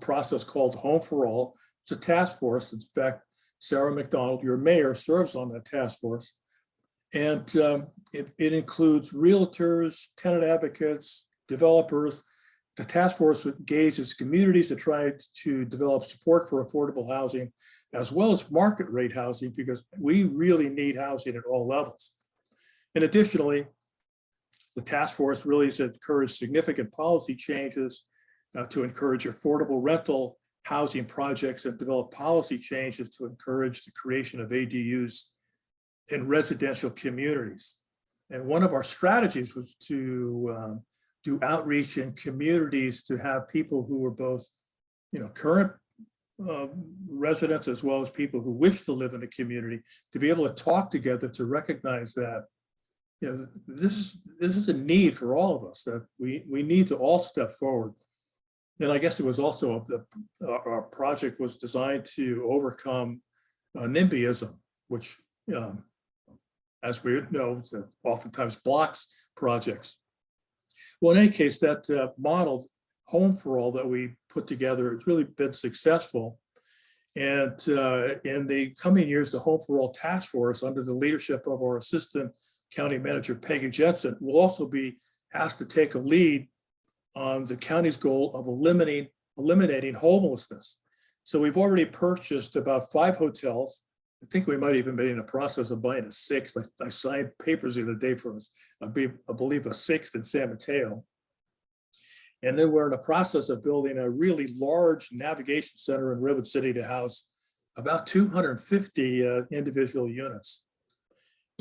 process called Home for All. It's a task force. In fact, Sara McDowell, your mayor, serves on that task force. And it includes realtors, tenant advocates, developers. The task force engages communities to try to develop support for affordable housing, as well as market rate housing, because we really need housing at all levels. And additionally, the task force really has encouraged significant policy changes to encourage affordable rental housing projects and develop policy changes to encourage the creation of ADUs in residential communities. And one of our strategies was to do outreach in communities to have people who were both, current residents as well as people who wish to live in the community, to be able to talk together to recognize that, this is a need for all of us, that we need to all step forward. And I guess it was also our project was designed to overcome NIMBYism, which, as we know, oftentimes blocks projects. Well, in any case, that model, Home for All, that we put together has really been successful. And in the coming years, the Home for All Task Force, under the leadership of our Assistant County Manager, Peggy Jensen, will also be asked to take a lead on the county's goal of eliminating homelessness. So we've already purchased about 5 hotels. I think we might even be in the process of buying a 6th. I signed papers the other day for us, I believe a 6th in San Mateo. And then we're in the process of building a really large navigation center in Ribbon City to house about 250 individual units.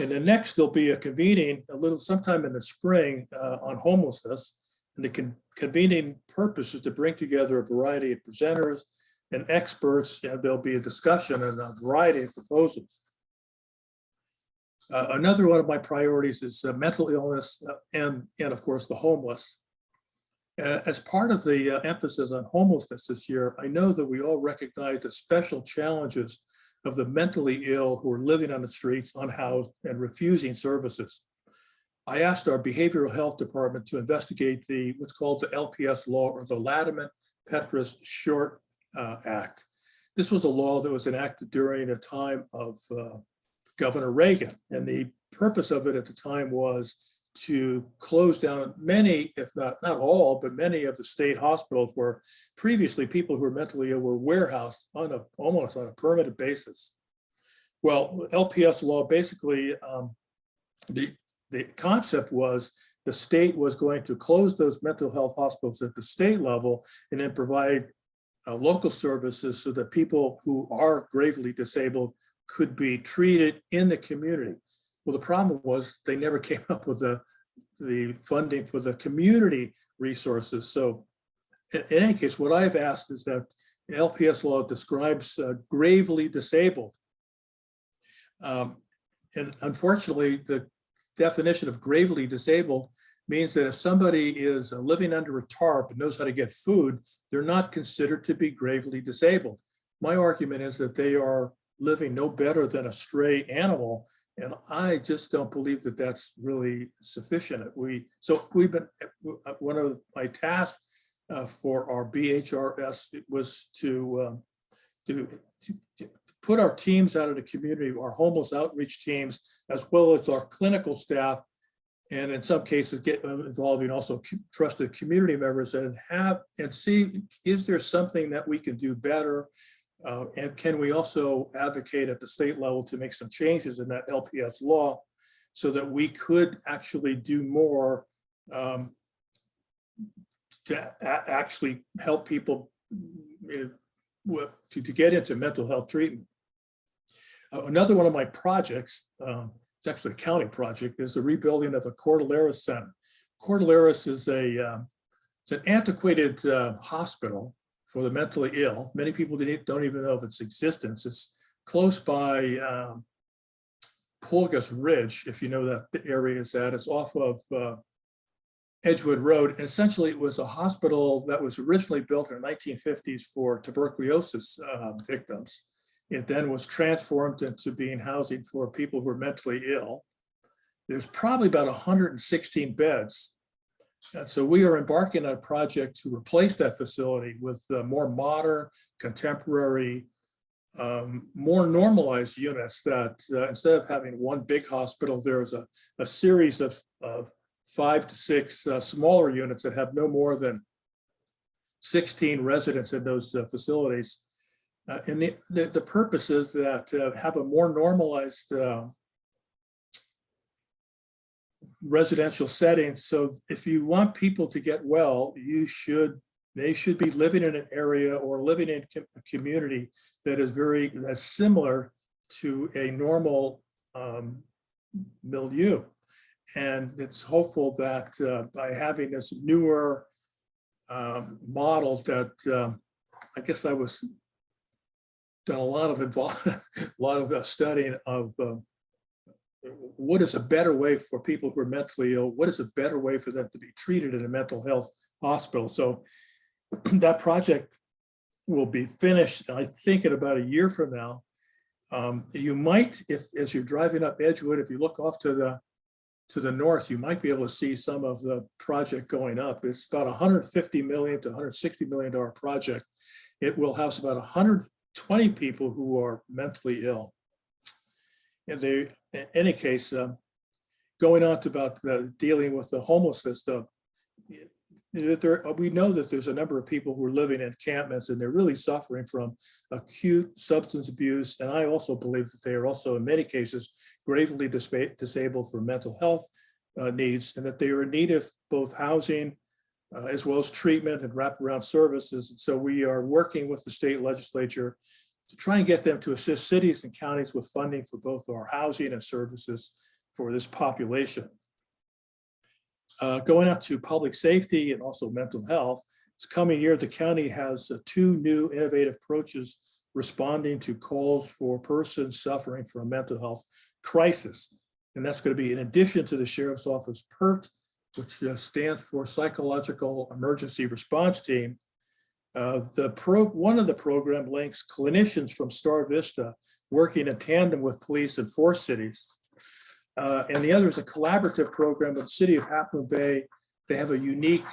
And then next, there'll be a convening sometime in the spring on homelessness. And the convening purpose is to bring together a variety of presenters and experts, and there'll be a discussion and a variety of proposals. Another one of my priorities is mental illness and of course, the homeless. As part of the emphasis on homelessness this year, I know that we all recognize the special challenges of the mentally ill who are living on the streets, unhoused, and refusing services. I asked our behavioral health department to investigate what's called the LPS Law, or the Latimer-Petras Short Act. This was a law that was enacted during a time of Governor Reagan, and the purpose of it at the time was to close down many, if not all, but many of the state hospitals where previously people who were mentally ill were warehoused almost on a permanent basis. Well, LPS law basically, the concept was the state was going to close those mental health hospitals at the state level and then provide local services so that people who are gravely disabled could be treated in the community. Well, the problem was they never came up with the funding for the community resources. So in any case, what I've asked is that LPS law describes gravely disabled. And unfortunately, the definition of gravely disabled means that if somebody is living under a tarp and knows how to get food, they're not considered to be gravely disabled. My argument is that they are living no better than a stray animal. And I just don't believe that that's really sufficient. So we've been, one of my tasks for our BHRS was to put our teams out of the community, our homeless outreach teams, as well as our clinical staff, and in some cases get involving also trusted community members and see, is there something that we can do better? And can we also advocate at the state level to make some changes in that LPS law so that we could actually do more to actually help people to get into mental health treatment. Another one of my projects, it's actually a county project, is the rebuilding of the Cordillera Center. Cordillera is it's an antiquated hospital for the mentally ill. Many people don't even know of its existence. It's close by Pulgas Ridge, if you know that the area is at. It's off of Edgewood Road. And essentially, it was a hospital that was originally built in the 1950s for tuberculosis victims. It then was transformed into being housing for people who are mentally ill. There's probably about 116 beds. And so we are embarking on a project to replace that facility with more modern, contemporary, more normalized units that instead of having one big hospital, there's a series of 5 to 6 smaller units that have no more than 16 residents in those facilities. And the purpose is that have a more normalized residential setting. So if you want people to get well, they should be living in an area or living in a community that is that's similar to a normal milieu. And it's hopeful that by having this newer model that I guess I was done a lot of studying of what is a better way for people who are mentally ill? What is a better way for them to be treated in a mental health hospital? So that project will be finished, I think, in about a year from now. You might, as you're driving up Edgewood, if you look off to the north, you might be able to see some of the project going up. It's about $150 million to $160 million project. It will house about 120 people who are mentally ill. And in any case, going on to about dealing with the homelessness stuff, we know that there's a number of people who are living in encampments and they're really suffering from acute substance abuse. And I also believe that they are also, in many cases, gravely disabled for mental health needs, and that they are in need of both housing, as well as treatment and wraparound services. And so we are working with the state legislature to try and get them to assist cities and counties with funding for both our housing and services for this population. Going out to public safety and also mental health, this coming year, the county has 2 new innovative approaches responding to calls for persons suffering from a mental health crisis. And that's going to be in addition to the Sheriff's Office PERT, which stands for Psychological Emergency Response Team. One of the program links clinicians from Star Vista working in tandem with police in 4 cities. And the other is a collaborative program with the city of Half Moon Bay. They have a unique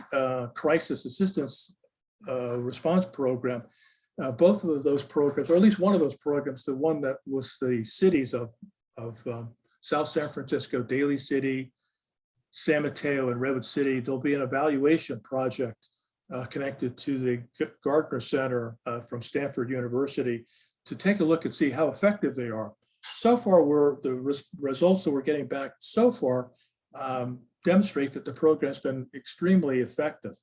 crisis assistance response program. Both of those programs, or at least one of those programs, the one that was the cities of South San Francisco, Daly City, San Mateo, and Redwood City, there'll be an evaluation project connected to the Gardner Center from Stanford University to take a look and see how effective they are. So far, the results that we're getting back so far demonstrate that the program's been extremely effective.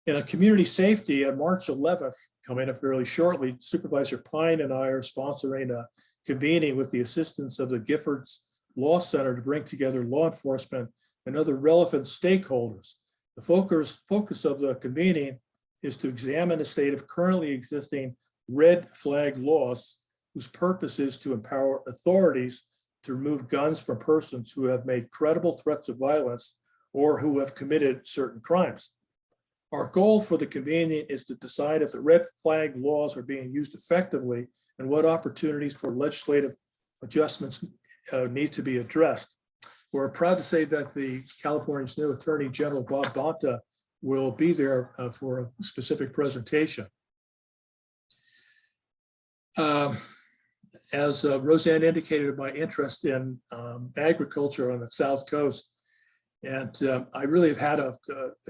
In a community safety, on March 11th, coming up fairly shortly, Supervisor Pine and I are sponsoring a convening with the assistance of the Giffords Law Center to bring together law enforcement and other relevant stakeholders. The focus of the convening is to examine the state of currently existing red flag laws, whose purpose is to empower authorities to remove guns from persons who have made credible threats of violence or who have committed certain crimes. Our goal for the convening is to decide if the red flag laws are being used effectively and what opportunities for legislative adjustments need to be addressed. We're proud to say that the California's new Attorney General, Bob Bonta, will be there for a specific presentation. As Roseanne indicated, my interest in agriculture on the South Coast, and I really have had a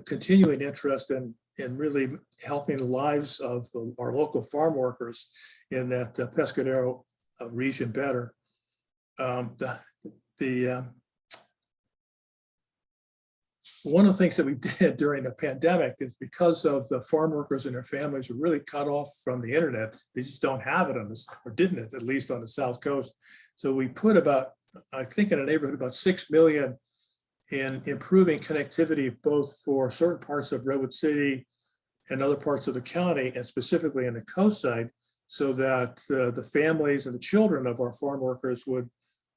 continuing interest in really helping the lives of our local farm workers in that Pescadero region better. One of the things that we did during the pandemic is because of the farm workers and their families were really cut off from the internet. They just don't have it on this, or didn't at least on the South Coast. So we put about, I think in a neighborhood, about 6 million in improving connectivity, both for certain parts of Redwood City and other parts of the county, and specifically in the coast side, so that the families and the children of our farm workers would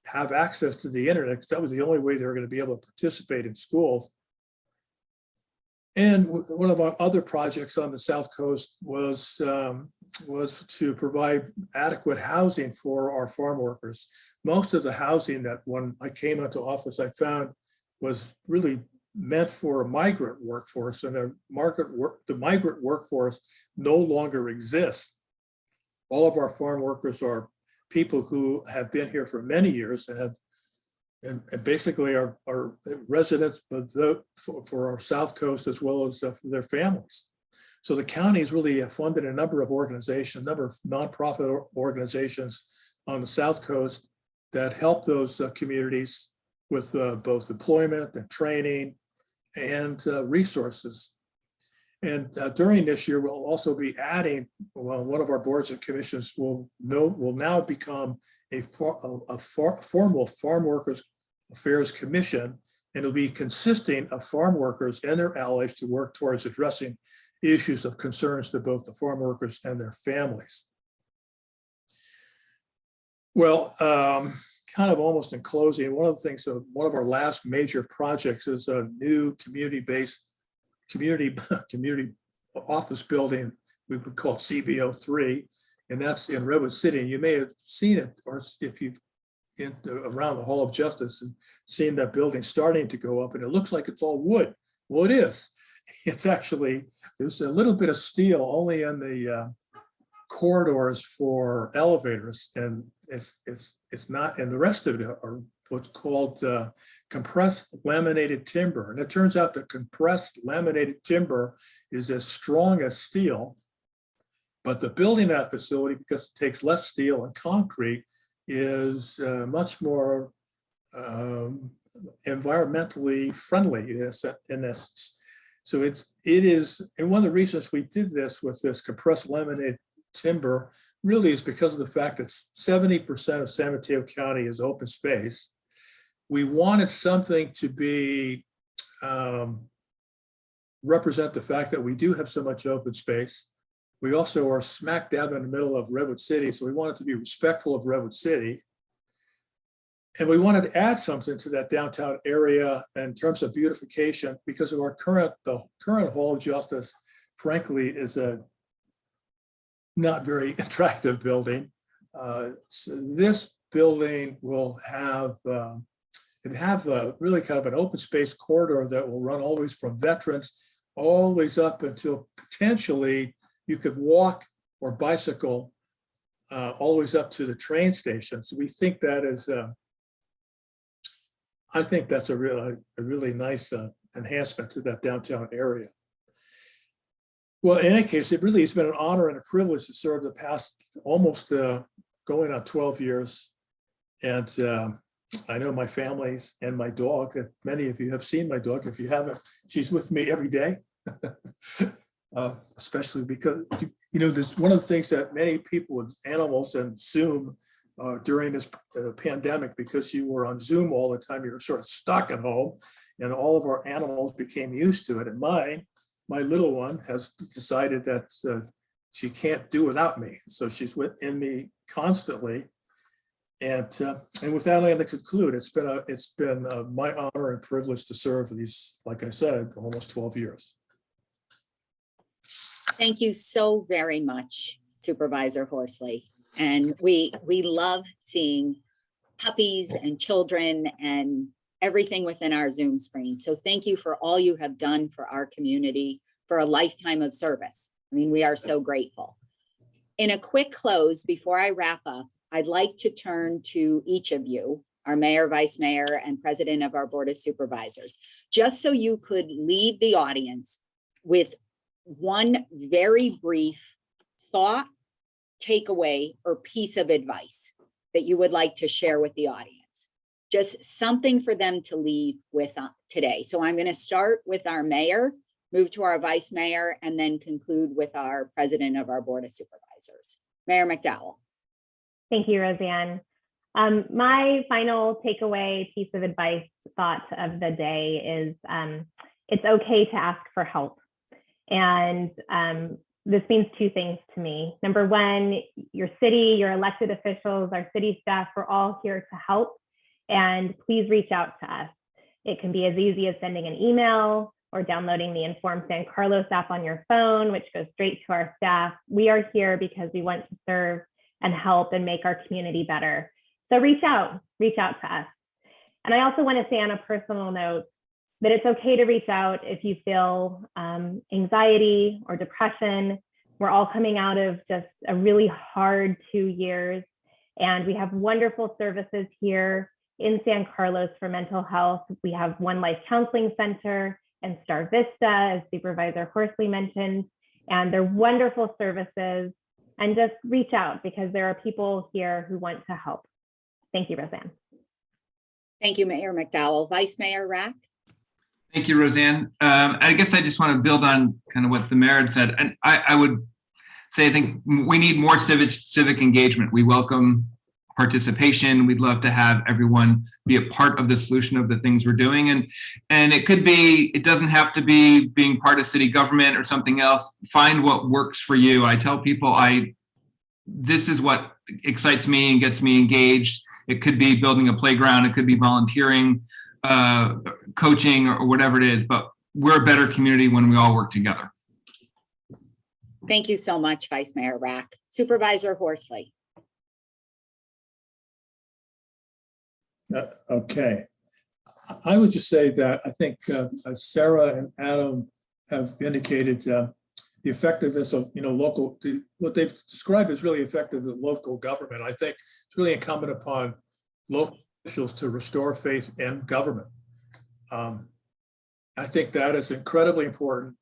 have access to the internet, because that was the only way they were going to be able to participate in schools. And one of our other projects on the South Coast was to provide adequate housing for our farm workers. Most of the housing that when I came into office, I found was really meant for a migrant workforce, and the migrant workforce no longer exists. All of our farm workers are people who have been here for many years and have and basically are residents for our South Coast, as well as for their families. So the county has really funded a number of organizations, a number of nonprofit organizations on the South Coast that help those communities with both employment and training and resources. And during this year, we'll also be adding, well, one of our boards and commissions will now become a formal Farm Workers Affairs Commission, and it'll be consisting of farm workers and their allies to work towards addressing issues of concerns to both the farm workers and their families. Well, kind of almost in closing, one of the things, one of our last major projects is a new community-based community office building we would call CBO3, and that's in Redwood City. And you may have seen it, or if you've around the Hall of Justice and seen that building starting to go up, and it looks like it's all wood. Well, it is. It's actually, there's a little bit of steel only in the corridors for elevators, and it's not, and the rest of it are what's called compressed laminated timber. And it turns out that compressed laminated timber is as strong as steel, but the building that facility, because it takes less steel and concrete, is much more environmentally friendly in essence. So it is, and one of the reasons we did this with this compressed laminated timber really is because of the fact that 70% of San Mateo County is open space. We wanted something to be represent the fact that we do have so much open space. We also are smack dab in the middle of Redwood City, so we wanted to be respectful of Redwood City. And we wanted to add something to that downtown area in terms of beautification because of our the current Hall of Justice, frankly, is a not very attractive building. So this building will have really kind of an open space corridor that will run always from Veterans always up until potentially you could walk or bicycle always up to the train station. So we think that is, I think that's a really nice enhancement to that downtown area. Well, in any case, it really has been an honor and a privilege to serve the past almost going on 12 years. And I know my families and my dog, and many of you have seen my dog. If you haven't, she's with me every day, especially because, you know, there's one of the things that many people with animals and Zoom during this pandemic, because you were on Zoom all the time, you were sort of stuck at home, and all of our animals became used to it. And my little one has decided that she can't do without me. So she's within me constantly. And with that, I'm going to conclude. It's been my honor and privilege to serve these, like I said, almost 12 years. Thank you so very much, Supervisor Horsley. And we love seeing puppies and children and everything within our Zoom screen. So thank you for all you have done for our community for a lifetime of service. I mean, we are so grateful. In a quick close, before I wrap up, I'd like to turn to each of you, our mayor, vice mayor, and president of our board of supervisors, just so you could leave the audience with one very brief thought, takeaway, or piece of advice that you would like to share with the audience. Just something for them to leave with today. So I'm going to start with our mayor, move to our vice mayor, and then conclude with our president of our board of supervisors. Mayor McDowell. Thank you, Roseanne. My final takeaway piece of advice, thought of the day is it's okay to ask for help. And this means two things to me. Number one, your city, your elected officials, our city staff, we're all here to help. And please reach out to us. It can be as easy as sending an email or downloading the Inform San Carlos app on your phone, which goes straight to our staff. We are here because we want to serve and help and make our community better. So reach out to us. And I also want to say on a personal note that it's okay to reach out if you feel anxiety or depression. We're all coming out of just a really hard 2 years, and we have wonderful services here in San Carlos for mental health. We have One Life Counseling Center and Star Vista, as Supervisor Horsley mentioned, and they're wonderful services. And just reach out because there are people here who want to help. Thank you, Roseanne. Thank you, Mayor McDowell. Vice Mayor Rack. Thank you, Roseanne. I guess I just want to build on kind of what the mayor had said. And I would say, I think we need more civic engagement. We welcome participation. We'd love to have everyone be a part of the solution of the things we're doing. And it could be, it doesn't have to be being part of city government or something else. Find what works for you. I tell people this is what excites me and gets me engaged. It could be building a playground. It could be volunteering, coaching, or whatever it is, but we're a better community when we all work together. Thank you so much, Vice Mayor Rack. Supervisor Horsley. Okay. I would just say that I think Sara and Adam have indicated the effectiveness of local, what they've described as really effective local government. I think it's really incumbent upon local officials to restore faith in government. I think that is incredibly important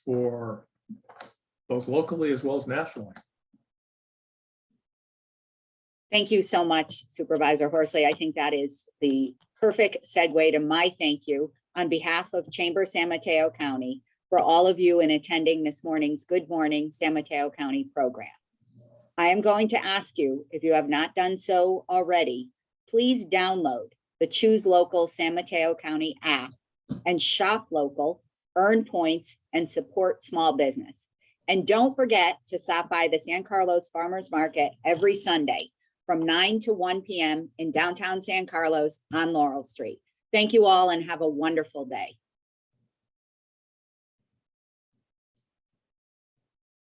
for both locally as well as nationally. Thank you so much, Supervisor Horsley. I think that is the perfect segue to my thank you. on behalf of Chamber San Mateo County for all of you in attending this morning's Good Morning San Mateo County program. I am going to ask you, if you have not done so already, please download the Choose Local San Mateo County app and shop local, earn points, and support small business. And don't forget to stop by the San Carlos Farmers Market every Sunday from 9 to 1 p.m. in downtown San Carlos on Laurel Street. Thank you all and have a wonderful day.